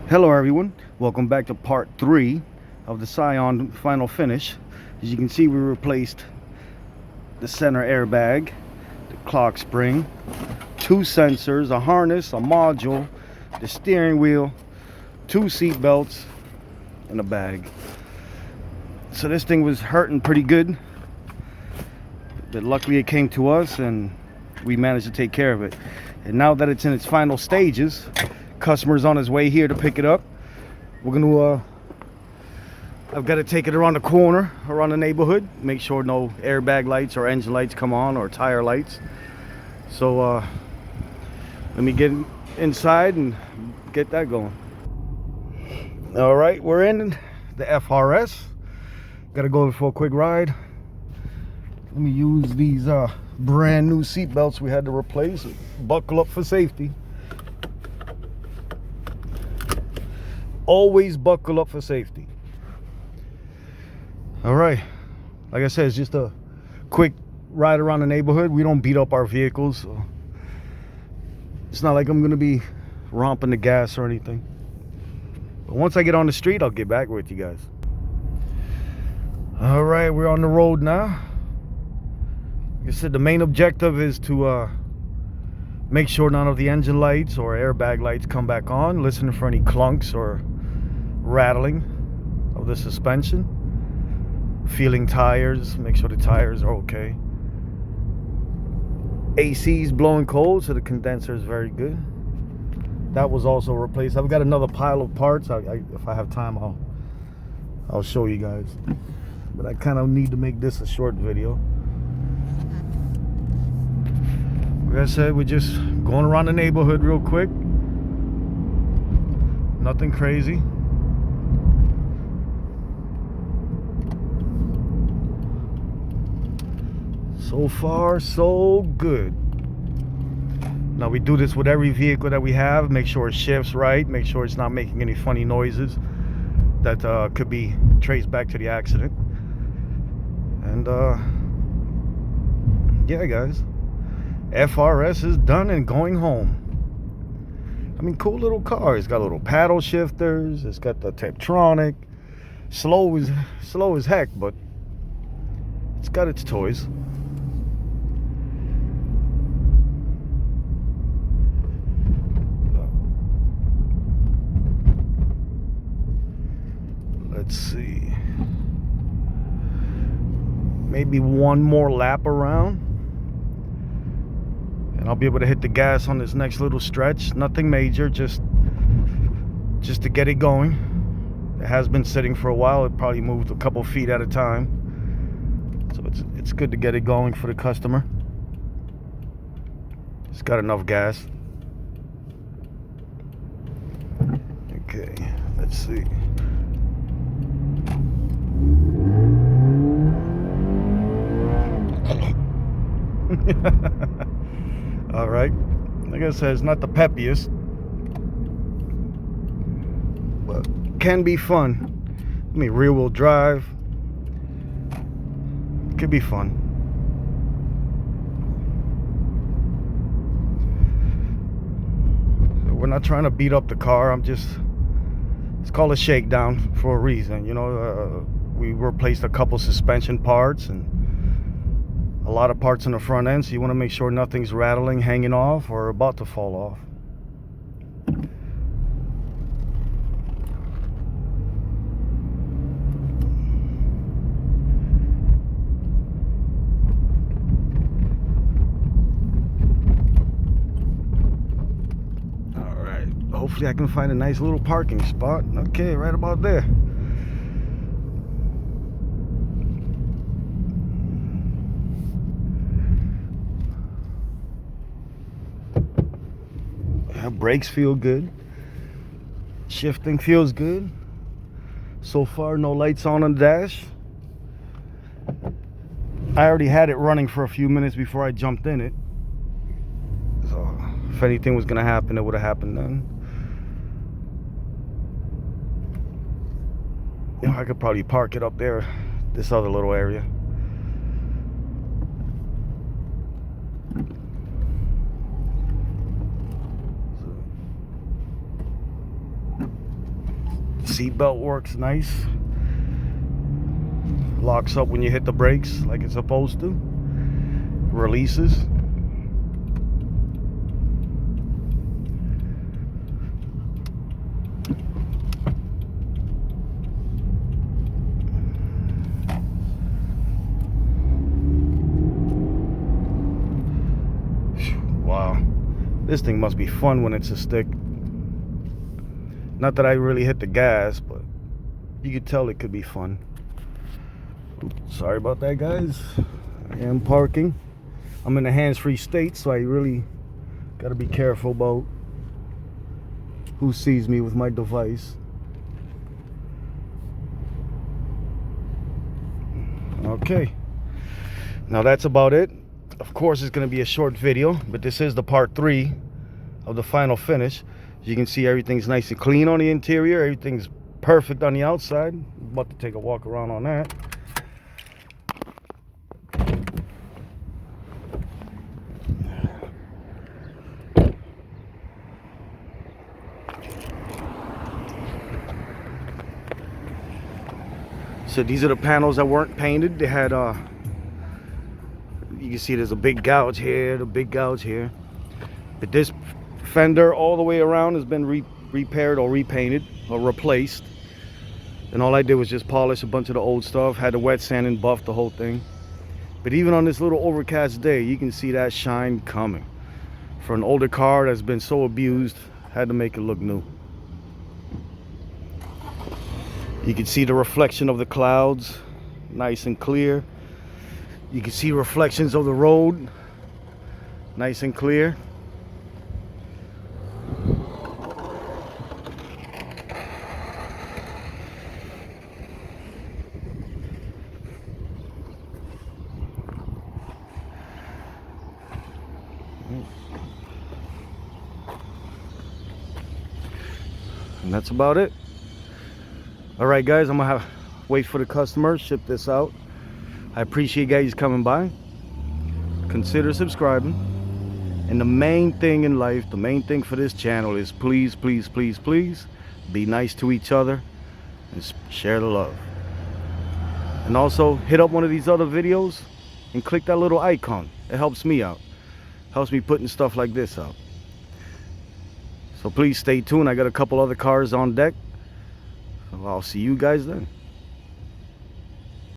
Hello everyone, welcome back to part 3 of the SCION final finish. As you can see, we replaced the center airbag, the clock spring, 2 sensors, a harness, a module, the steering wheel, 2 seat belts, and a bag. So this thing was hurting pretty good, but luckily it came to us and we managed to take care of it. And now that it's in its final stages, customer's on his way here to pick it up. We're gonna I've got to take it around the corner, around the neighborhood, make sure no airbag lights or engine lights come on or tire lights. So let me get inside and get that going. All right, we're in the FR-S. Gotta go for a quick ride. Let me use these brand new seat belts we had to replace. Buckle up for safety. Always buckle up for safety. All right, like I said, it's just a quick ride around the neighborhood. We don't beat up our vehicles, so it's not like I'm gonna be romping the gas or anything. But once I get on the street, I'll get back with you guys. All right, we're on the road now. Like I said, the main objective is to make sure none of the engine lights or airbag lights come back on, listen for any clunks or rattling of the suspension, feeling tires, make sure the tires are okay. AC's blowing cold, so the condenser is very good. That was also replaced. I've got another pile of parts. If I have time, I'll show you guys, but I kind of need to make this a short video. Like I said, we're just going around the neighborhood real quick. Nothing crazy. So far, so good. Now we do this with every vehicle that we have. Make sure it shifts right. Make sure it's not making any funny noises that could be traced back to the accident. And yeah, guys. FR-S is done and going home. I mean, cool little car. It's got little paddle shifters. It's got the Tiptronic. Slow as heck, but it's got its toys. Let's see. Maybe one more lap around, and I'll be able to hit the gas on this next little stretch. Nothing major, just to get it going. It has been sitting for a while. It probably moved a couple feet at a time, so it's good to get it going for the customer. It's got enough gas. Okay, let's see. All right, like I said, it's not the peppiest, but can be fun. I mean, rear wheel drive could be fun. So we're not trying to beat up the car. It's called a shakedown for a reason. You know, we replaced a couple suspension parts and a lot of parts on the front end, so you want to make sure nothing's rattling, hanging off, or about to fall off. All right, hopefully I can find a nice little parking spot. Okay, right about there. Brakes feel good. Shifting feels good. So far, no lights on the dash. I already had it running for a few minutes before I jumped in it. So if anything was gonna happen, it would have happened then. You know, I could probably park it up there, this other little area. Seatbelt works nice. Locks up when you hit the brakes like it's supposed to. Releases. Wow, this thing must be fun when it's a stick. Not that I really hit the gas, but you could tell it could be fun. Oops, sorry about that, guys. I am parking. I'm in a hands-free state, so I really gotta be careful about who sees me with my device. Okay, now that's about it. Of course, it's going to be a short video, but this is the part 3 of the final finish. As you can see, everything's nice and clean on the interior. Everything's perfect on the outside. I'm about to take a walk around on that. So these are the panels that weren't painted. They had you can see there's a big gouge here, the big gouge here. But this fender all the way around has been repaired or repainted or replaced. And all I did was just polish a bunch of the old stuff, had the wet sand and buff the whole thing. But even on this little overcast day, you can see that shine coming. For an older car that's been so abused, had to make it look new. You can see the reflection of the clouds, nice and clear. You can see reflections of the road, nice and clear. And that's about it. All right, guys, I'm gonna wait for the customer, ship this out. I appreciate you guys coming by. Consider subscribing. And the main thing in life, the main thing for this channel is please, please, please, please be nice to each other and share the love. And also hit up one of these other videos and click that little icon. It helps me out. Helps me putting stuff like this out. So please stay tuned. I got a couple other cars on deck. So I'll see you guys then.